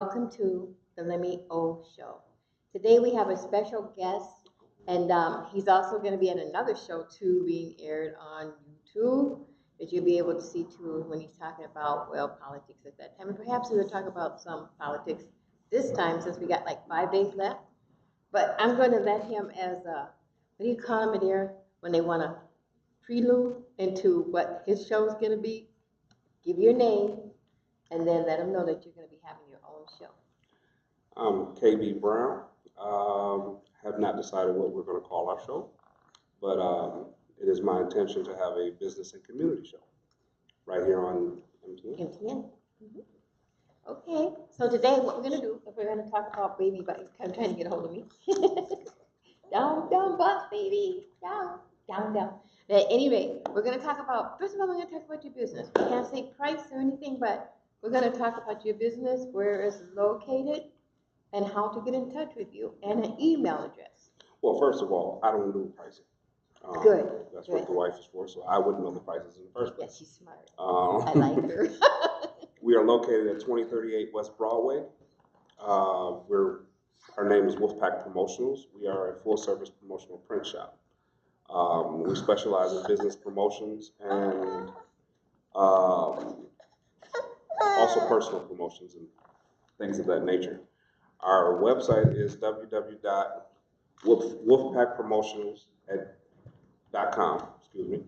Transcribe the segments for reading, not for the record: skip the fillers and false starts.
Welcome to the Lemmy O Show. Today we have a special guest, and he's also going to be in another show too, being aired on YouTube, that you'll be able to see too when he's talking about, well, politics at that time. And perhaps we will talk about some politics this time since we got like 5 days left. But I'm going to let him as a, what do you call him there when they want to prelude into what his show is going to be? Give your name, and then let them know that you're going to be having your own show. I'm KB Brown. Have not decided what we're going to call our show, but it is my intention to have a business and community show right here on MTN. MTN. Okay, so today what we're going to do is we're going to talk about baby bite. I'm trying to get a hold of me. Down, down, boss baby. Down, down, down. But anyway, we're going to talk about, first of all, we're going to talk about your business. We can't say price or anything, but we're going to talk about your business, where it's located, and how to get in touch with you, and an email address. Well, first of all, I don't do pricing. Good. That's what the wife is for, so I wouldn't know the prices in the first place. Yes, she's smart. I like her. We are located at 2038 West Broadway. Our name is Wolfpack Promotionals. We are a full-service promotional print shop. We specialize in business promotions and also personal promotions and things of that nature. Our website is www.wolfpackpromotionals.com. Excuse me.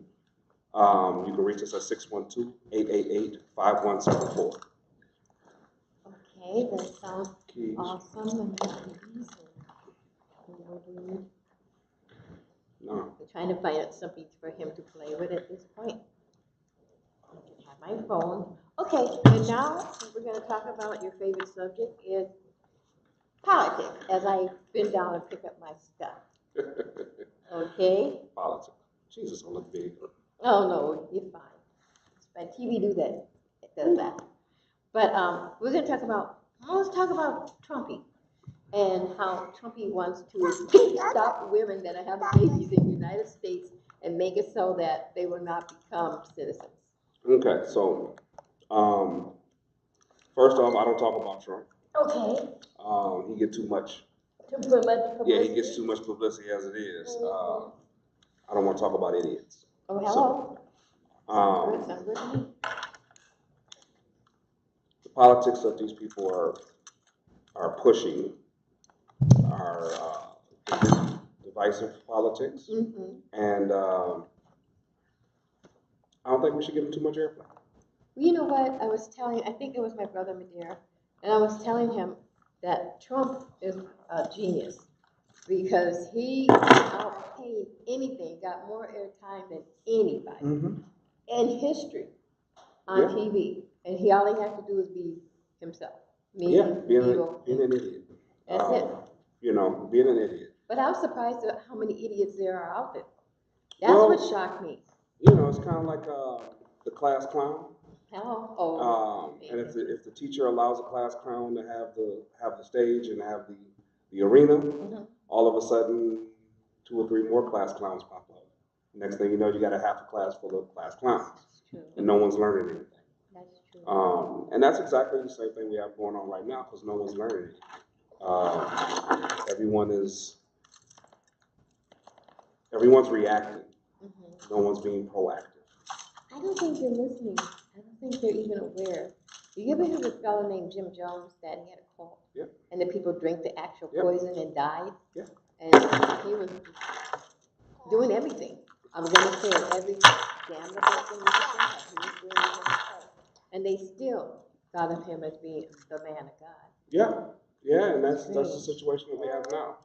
You can reach us at 612-888-5174. Okay, that sounds awesome. No. I'm trying to find out something for him to play with at this point. I can have my phone. Okay, and now what we're going to talk about, your favorite subject is politics, as I bend down and pick up my stuff. Okay? Politics. Jesus, I look big. Oh, no, you're fine. But TV do that. It does that. But we're going to talk about, let's talk about Trumpy and how Trumpy wants to stop women that are having babies in the United States and make it so that they will not become citizens. Okay, so first off, I don't talk about Trump. Okay. He gets too much. Too much publicity? Yeah, he gets too much publicity as it is. I don't want to talk about idiots. Oh, hello. So, the politics that these people are pushing are divisive politics, and I don't think we should give them too much airplay. You know what? I think it was my brother Madeira, and I was telling him that Trump is a genius because he outpaid anything, got more airtime than anybody in history on TV, and all he has to do is be himself. Being an idiot. That's it. You know, being an idiot. But I was surprised at how many idiots there are out there. That's what shocked me. You know, it's kind of like the class clown. And if the teacher allows a class clown to have the stage and have the arena, all of a sudden 2 or 3 more class clowns pop up. Next thing you know, you got a half a class full of class clowns, and no one's learning anything. That's true. And that's exactly the same thing we have going on right now because no one's learning anything. Everyone's reacting. No one's being proactive. I don't think they're listening. I don't think they're even aware. Do you ever hear of a fellow named Jim Jones that he had a cold? Yeah. And the people drank the actual poison and died? Yeah. And he was doing everything. I was going to say every damnable thing you could think of. He was doing it himself. And they still thought of him as being the man of God. Yeah. Yeah, and that's the situation that we have now.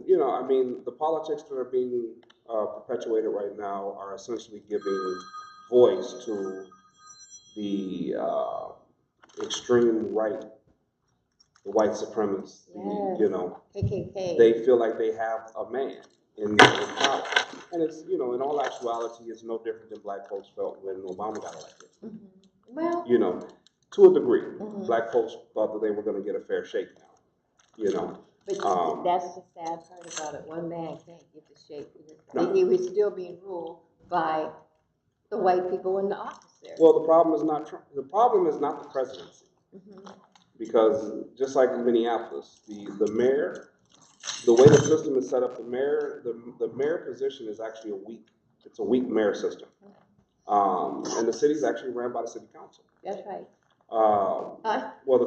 You know, I mean, the politics that are being perpetuated right now are essentially giving voice to the extreme right, the white supremacists, you know. KKK. They feel like they have a man in power. And it's, you know, in all actuality, it's no different than black folks felt when Obama got elected. Well, you know, to a degree. Black folks thought that they were going to get a fair shake now, you know. But that's the sad part about it. One man can't get the shake. He was still being ruled by the white people in the office there. Well, the problem is not Trump. The problem is not the presidency. because just like in Minneapolis, the mayor, the way the system is set up, the mayor position is actually it's a weak mayor system. And the city's actually ran by the city council. That's right. Well, the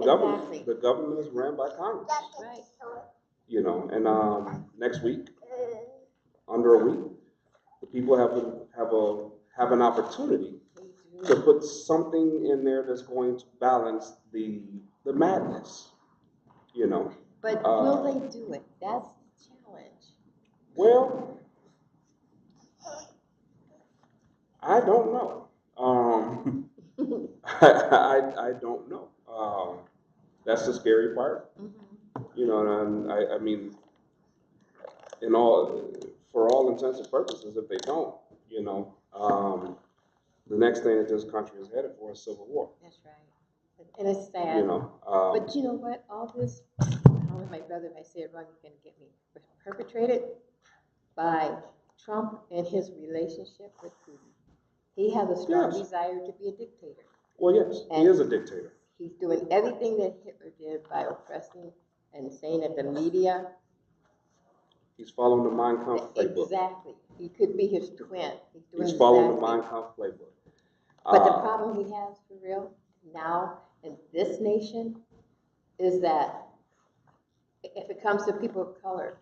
government is ran by Congress. Right. You know, and next week, under a week, the people have an opportunity to put something in there that's going to balance the madness. You know. But will they do it? That's the challenge. Well, I don't know. I don't know. That's the scary part. You know, and I mean, for all intents and purposes, if they don't, you know, the next thing that this country is headed for is civil war. That's right. And it's sad. You know, but you know what? All this, I don't know, my brother, if I say it wrong, you can get me, was perpetrated by Trump and his relationship with Putin. He has a strong desire to be a dictator. Well, yes, and he is a dictator. He's doing everything that Hitler did by oppressing and saying that the media. He's following the Mein Kampf playbook. Exactly. He could be his twin. He's following the Mein Kampf playbook. But the problem he has for real now in this nation is that if it comes to people of color,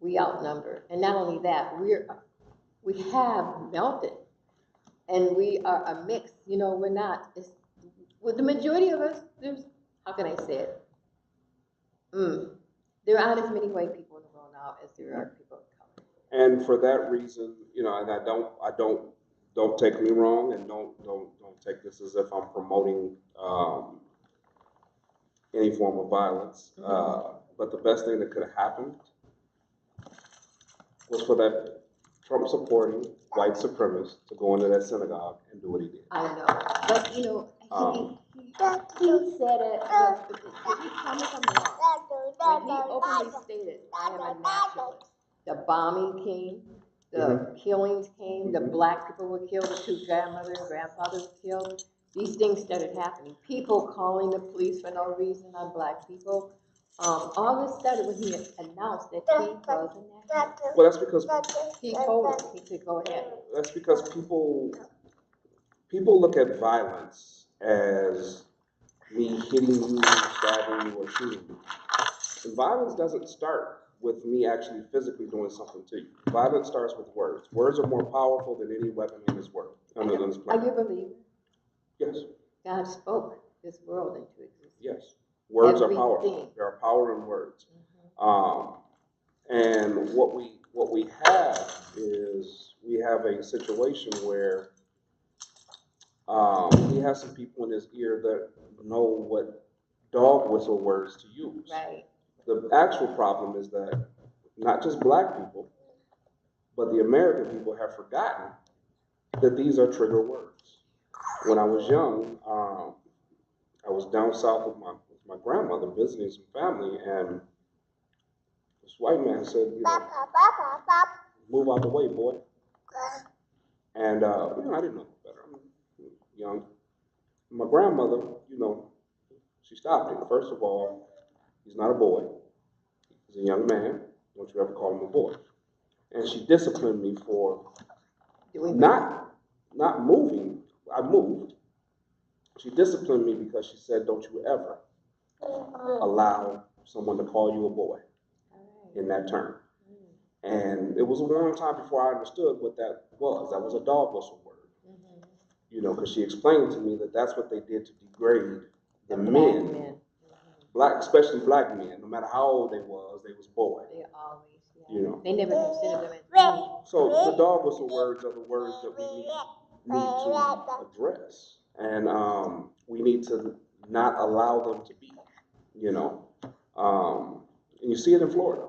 we outnumber. And not only that, we have melted. And we are a mix. You know, we're not. With the majority of us, how can I say it? There aren't as many white people in the world now as there are people of color. And for that reason, you know, and don't take me wrong, and don't take this as if I'm promoting any form of violence. But the best thing that could have happened was for that Trump-supporting white supremacist to go into that synagogue and do what he did. I know, but you know, he said it. Did he tell me if I'm wrong? When he openly stated, "I am a nationalist." The bombing came, the killings came, the black people were killed, the 2 grandmothers and grandfathers were killed. These things started happening. People calling the police for no reason on black people. All this started when he announced that he was a nationalist. Well, that's because he told us, he said, "Go ahead." That's because people look at violence as me hitting you, stabbing you, or shooting you. And violence doesn't start with me actually physically doing something to you. Violence starts with words. Words are more powerful than any weapon in this world. Are you a believer? Yes. God spoke this world into existence. Yes. Words are powerful. There are power in words. And what we have is we have a situation where he has some people in his ear that know what dog whistle words to use. Right. The actual problem is that not just black people, but the American people have forgotten that these are trigger words. When I was young, I was down south with my grandmother visiting some family, and this white man said, you know, "Move out the way, boy." And you know, I didn't know better. I'm young. My grandmother, you know, she stopped him. First of all, he's not a boy. He's a young man. Don't you ever call him a boy. And she disciplined me for not moving. I moved. She disciplined me because she said, "Don't you ever allow someone to call you a boy in that term." And it was a long time before I understood what that was. That was a dog whistle word. You know, because she explained to me that that's what they did to degrade the men. Black, especially black men, no matter how old they was boy. They always, you know. They never considered them as So the dog whistle words are the words that we need to address. And we need to not allow them to be, you know. And you see it in Florida,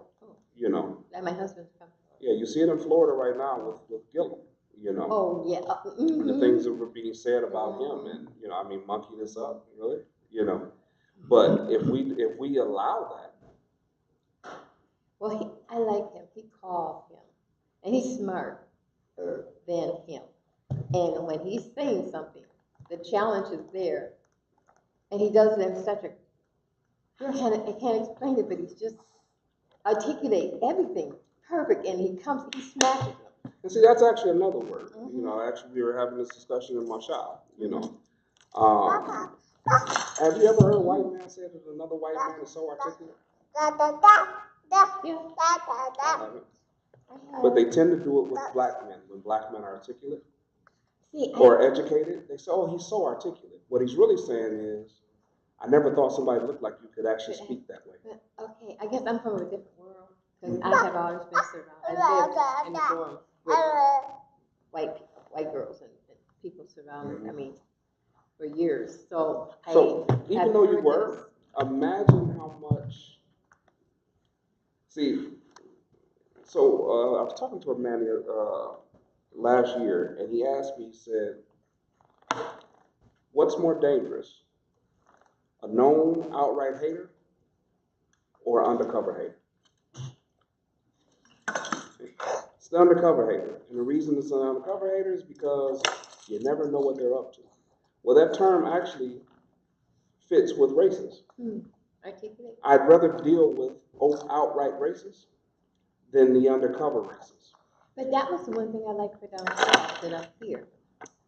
you know. Like my husband's from. Yeah, you see it in Florida right now with Gillum, you know. Oh, yeah. The things that were being said about him, and, you know, I mean, monkey this up, really, you know. But if we allow that. Well, I like him. He called him. And he's smarter than him. And when he's saying something, the challenge is there. And he does it in such a I can't explain it, but he's just articulate everything perfect, and he smashes them. And see, that's actually another word. You know, actually, we were having this discussion in my shop. You know, have you ever heard a white man say that another white man is so articulate? Yeah. I haven't. But they tend to do it with black men. When black men are articulate or educated, they say, "Oh, he's so articulate." What he's really saying is, "I never thought somebody looked like you could actually speak that way." Okay, I guess I'm from a different world because I have always been surrounded. I lived in the dorm with white girls and people surrounded. I mean, for years. So even though you were, imagine how much. See, so I was talking to a man last year, and he asked me. He said, "What's more dangerous, a known outright hater or an undercover hater?" It's the undercover hater, and the reason it's an undercover hater is because you never know what they're up to. Well, that term actually fits with racists. Articulate. I'd rather deal with outright racists than the undercover racists. But that was the one thing I liked for down south than up here.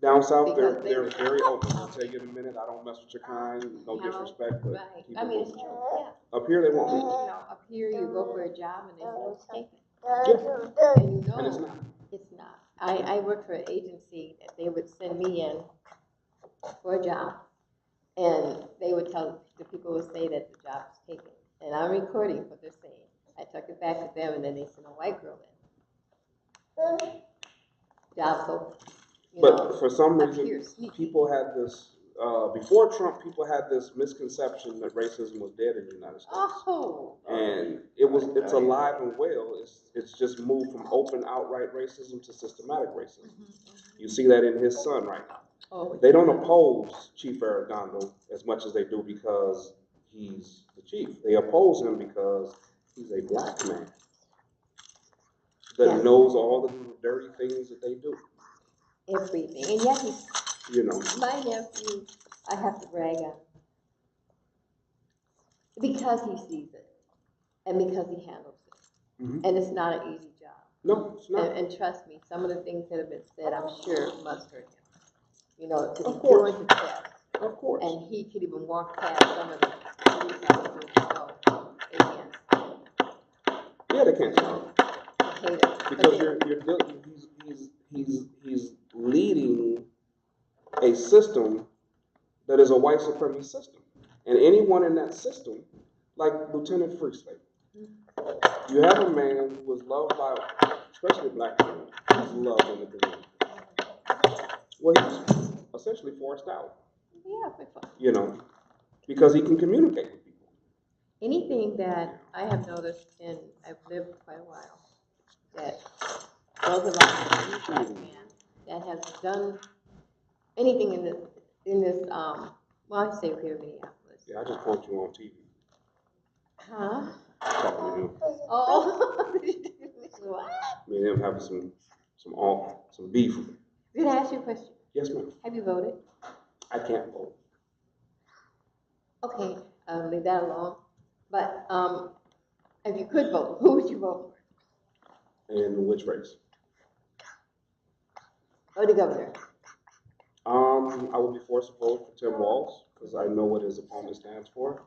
Down south, they're very open. I'll tell you in a minute. I don't mess with your kind. No disrespect, but right. I mean, it's true. Yeah. Up here, they won't. You know, up here you go for a job and they say it's taken. Yeah. And you know, and it's not. It's not. I worked for an agency that they would send me in for a job, and they would tell the people would say that the job was taken, and I'm recording what they're saying. I took it back to them, and then they sent a white girl in. Job's open. But for some reason, people had this, before Trump, people had this misconception that racism was dead in the United States. Oh. And it's alive and well. It's just moved from open, outright racism to systematic racism. You see that in his son right now. Oh, they don't oppose Chief Arredondo as much as they do because he's the chief. They oppose him because he's a black man that knows all the dirty things that they do. Everything. And yet he's, my nephew, I have to brag on because he sees it and because he handles it. And it's not an easy job. No, it's not. And trust me, some of the things that have been said, I'm sure must hurt him. To be doing his best. Of course. And he could even walk past some of the police officers and go, they can't stand him. Yeah, they can't stand him. I hate it. Because he's leading a system that is a white supremacy system. And anyone in that system, like Lieutenant Freestyle, you have a man who was loved by, especially black men, who's loved in the community. Well, he's essentially forced out. Yeah, because he can communicate with people. Anything that I have noticed, and I've lived quite a while, that goes along with any black man that has done anything in this well, I say here in Minneapolis. Yeah, I just caught you on TV. Huh? Talking to him. Oh, what? Me and him having some beef. Did I ask you a question? Yes, ma'am. Have you voted? I can't vote. Okay, leave that alone. But if you could vote, who would you vote for? In which race? Or the governor? I would be forced to vote for Tim Walz because I know what his opponent stands for.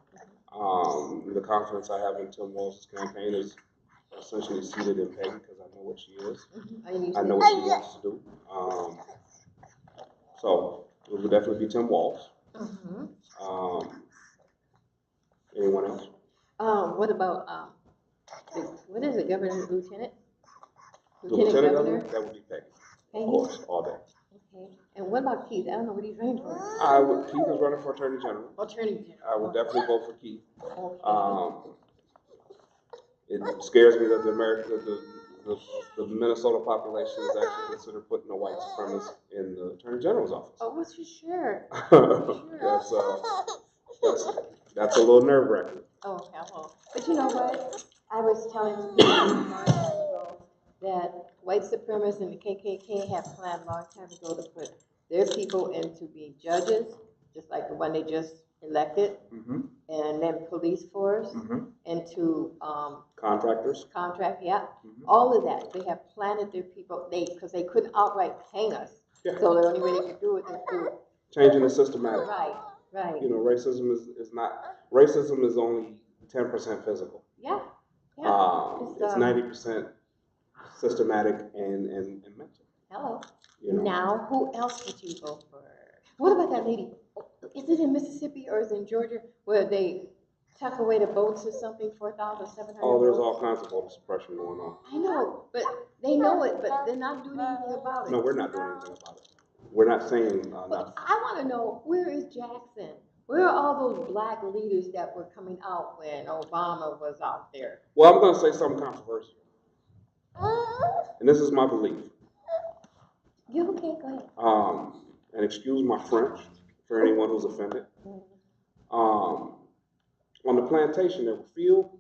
The confidence I have in Tim Walz's campaign is essentially seated in Peggy because I know what she is. I know what she wants to do. So it would definitely be Tim Walz. Anyone else? What about what is it, Governor Lieutenant? Lieutenant Governor? That would be Peggy. Peggy? Of course, all day. Okay. And what about Keith? I don't know what he's running for. Keith is running for Attorney General. Attorney General. I would definitely vote for Keith. Okay. It scares me that the Minnesota population is actually considered putting a white supremacist in the Attorney General's office. Oh, what's for sure? That's a little nerve-wracking. Oh, okay, well, but you know what? I was telling people a long time ago that white supremacists and the KKK have planned a long time ago to put their people into being judges, just like the one they just elected, Mm-hmm. and then police force, Mm-hmm. and to Contractors. contract, yeah, Mm-hmm. all of that. They have planted their people, because they couldn't outright hang us. Yeah. So the only way they could do it is through. Changing the systematic. Right, right. You know, racism is not, racism is only 10% physical. Yeah, yeah. It's 90% systematic and mental. Hello. You know? Now, who else would you go for? What about that lady? Is it in Mississippi or is it in Georgia where they tuck away the boats or something, 4,700? Oh, there's all kinds of voter suppression going on. I know, but they know it, but they're not doing anything about it. No, we're not doing anything about it. We're not saying enough. But I want to know, where is Jackson? Where are all those black leaders that were coming out when Obama was out there? Well, I'm going to say something controversial. And this is my belief. You okay? Go ahead. And excuse my French for anyone who's offended. On the plantation, there were field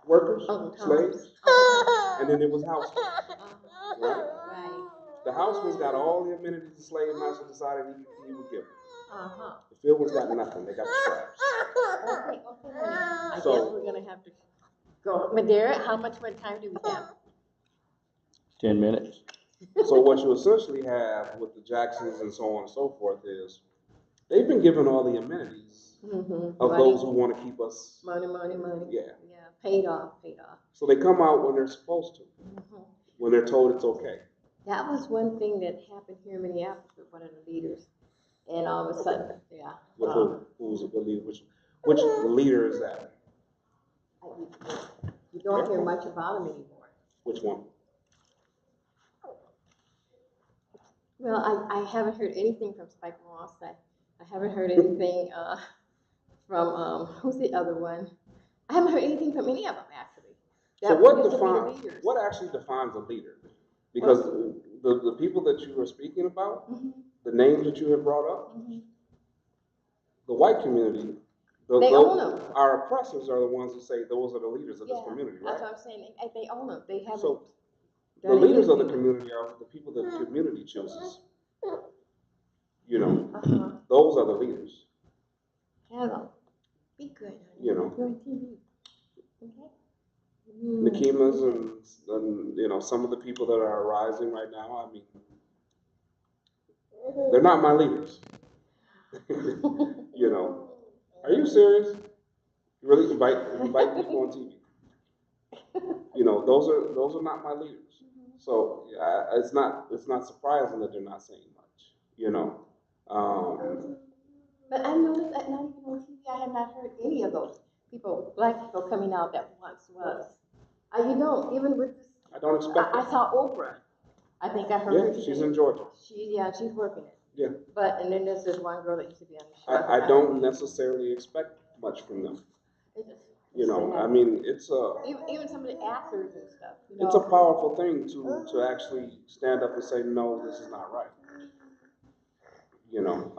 workers, slaves, and then there was housemen, right? Right. The houseman's got all the amenities the slave master decided he would give them. Uh-huh. The field ones got nothing. They got the scraps. Okay, honey. I guess So- we're gonna have to go. Madeira, how much more time do we have? 10 minutes. So what you essentially have with the Jacksons and so on and so forth is they've been given all the amenities Mm-hmm. of those who want to keep us. Money. Yeah. Yeah, paid off. So they come out when they're supposed to, Mm-hmm. when they're told it's okay. That was one thing that happened here in Minneapolis with one of the leaders. And all of a sudden, yeah. With who's the leader? Which leader is that? You don't hear much about him anymore. Which one? Well, I haven't heard anything from Spike Moss. I haven't heard anything from, who's the other one? I haven't heard anything from any of them, actually. So That what used to be the defines, leaders. what actually defines a leader? Because the people that you were speaking about, Mhm, the names that you have brought up, mhm. the white community, They own them. our oppressors are the ones who say those are the leaders of this Yeah, community, that's right? what I'm saying. They own them. They haven't So the done leaders of the anything. community are the people that the community chooses. You know, Uh-huh. those are the leaders. Hello. Be good, honey. You know. You're on TV. Okay? Nikimas and you know, some of the people that are rising right now, I mean, they're not my leaders. You know, are you serious? You really invite people on TV? You know, those are not my leaders. So yeah, it's not surprising that they're not saying much. You know, But I noticed that not even on TV, I have not heard any of those people, black people coming out that once was. You don't, even with this. I don't expect I that. saw Oprah. I think I heard her Yeah, today. she's in Georgia. She's working it. Yeah. But, and then there's this one girl that used to be on the show. I don't necessarily expect much from them. It just- You know, sad. I mean, it's a Even some of the actors and stuff. You it's know? a powerful thing to actually stand up and say, no, this is not right. You know,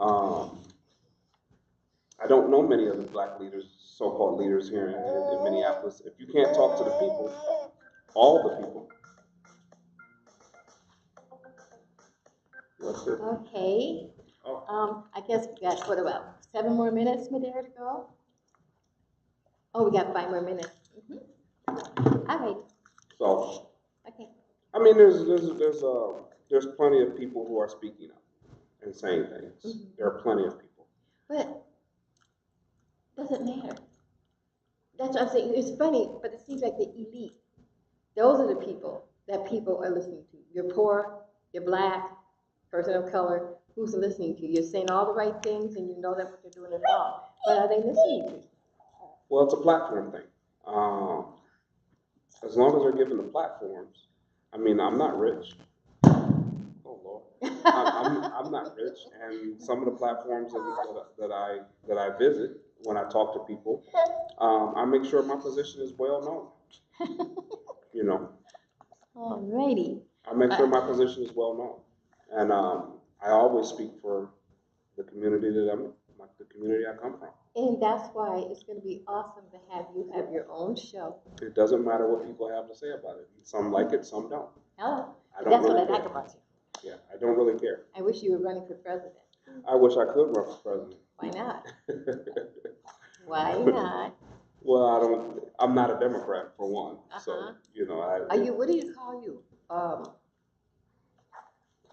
I don't know many of the black leaders, so-called leaders here in Minneapolis. If you can't talk to the people, all the people. What's it? Okay. Oh. I guess we got, what about 7 more minutes, Madeira, to go? Oh, we got 5 more minutes. Mm-hmm. All right. So, Okay. I mean, there's plenty of people who are speaking up and saying things. Mm-hmm. There are plenty of people. But doesn't matter. That's what I'm saying. It's funny, but it seems like the elite, those are the people that people are listening to. You're poor, you're black, person of color, who's listening to you? You're saying all the right things and you know that what you're doing is wrong. But are they listening to you? Well, it's a platform thing. As long as they're given the platforms, I mean, I'm not rich. Oh Lord, I'm not rich, and some of the platforms that I visit when I talk to people, I make sure my position is well known. You know. Alrighty. I make sure my position is well known, and I always speak for the community the community I come from. And that's why it's going to be awesome to have you have your own show. It doesn't matter what people have to say about it. Some like it, some don't. Hello. I don't That's really what I like care. about you. Yeah, I don't really care. I wish you were running for president. I wish I could run for president. Why not? Why not? Well, I'm not a Democrat for one, so, Are you, what do you call you?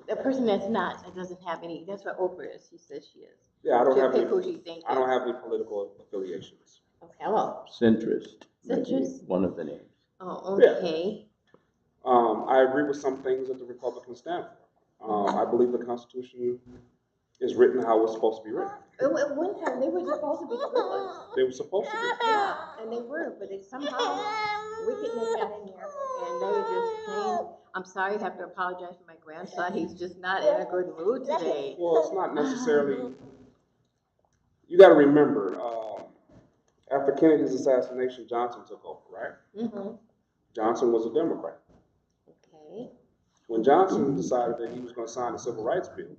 The person that doesn't have any, that's what Oprah is, she says she is. Yeah, I don't have any political affiliations. Okay, hello. Centrist. Centrist? One of the names. Oh, okay. Yeah. I agree with some things that the Republicans stand for. I believe the Constitution is written how it's supposed to be written. At one time, they were supposed to be Republicans. They were supposed to be. Yeah, and they were, but they somehow, wickedness got in there, and they just changed. I'm sorry, I have to apologize for my grandson. He's just not in a good mood today. Well, it's not necessarily, you got to remember, after Kennedy's assassination, Johnson took over, right? Mm-hmm. Johnson was a Democrat. Okay. When Johnson decided that he was going to sign the Civil Rights Bill,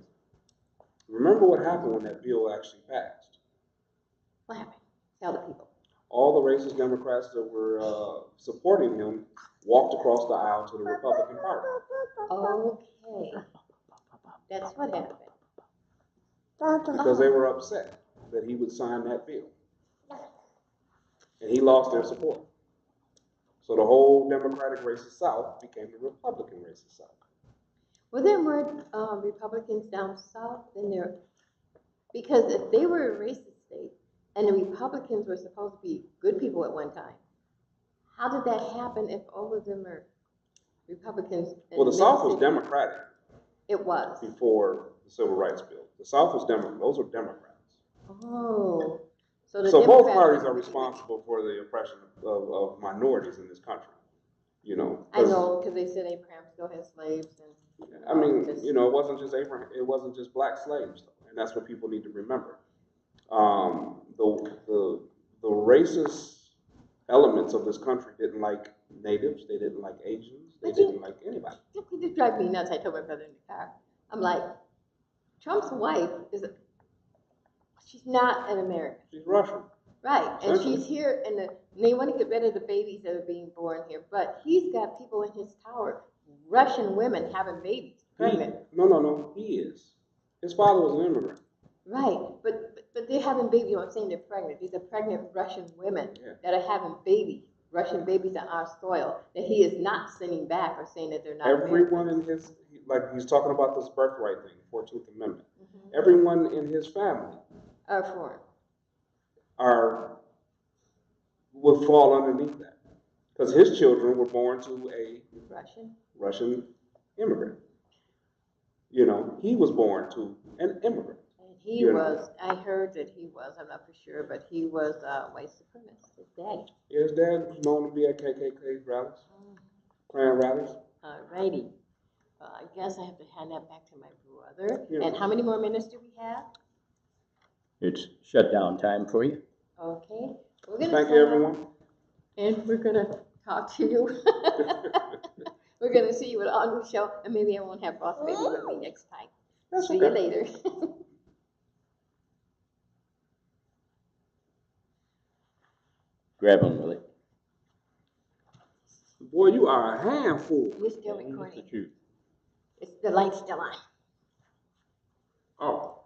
remember what happened when that bill actually passed? What happened? Tell the people. All the racist Democrats that were supporting him walked across the aisle to the Republican Party. Okay. That's what happened. Because they were upset that he would sign that bill. And he lost their support. So the whole Democratic racist South became the Republican racist South. Well, there were Republicans down south in there, because if they were a racist state and the Republicans were supposed to be good people at one time, how did that happen if all of them are Republicans? Well, the South was Democratic. It was. Before the Civil Rights Bill. The South was Democrat. Those were Democrats. Oh. So both parties are responsible for the oppression of minorities in this country. I know, because they said Abraham still had slaves. And I mean, it wasn't just Abraham. It wasn't just black slaves, and that's what people need to remember. The racist elements of this country didn't like natives. They didn't like Asians. They didn't like anybody. It just drives me nuts. I told my brother in the car. I'm like, Trump's wife she's not an American. She's Russian. Right, and she's here, and they want to get rid of the babies that are being born here, but he's got people in his tower, Russian women having babies, pregnant. No, he is. His father was an immigrant. Right, but they're having babies, I'm saying they're pregnant. These are pregnant Russian women that are having babies, Russian babies on our soil, that he is not sending back or saying that they're not Everyone Americans. in his, he's talking about this birthright thing, 14th Amendment. Mm-hmm. Everyone in his family are foreign. Would fall underneath that, because his children were born to a Russian immigrant. He was born to an immigrant. And he was. I heard that he was. I'm not for sure, but he was white supremacist. His daddy. Yeah, his dad was known to be at KKK rallies, Klan rallies. Alrighty. I guess I have to hand that back to my brother. Yeah. And how many more minutes do we have? It's shutdown time for you. Okay. Thank you, everyone. And we're going to talk to you. We're going to see you at our new show, and maybe I won't have Boss Baby with me next time. That's see you later. Grab him, Willie. Boy, you are a handful. You're still recording. The light's still on. Oh.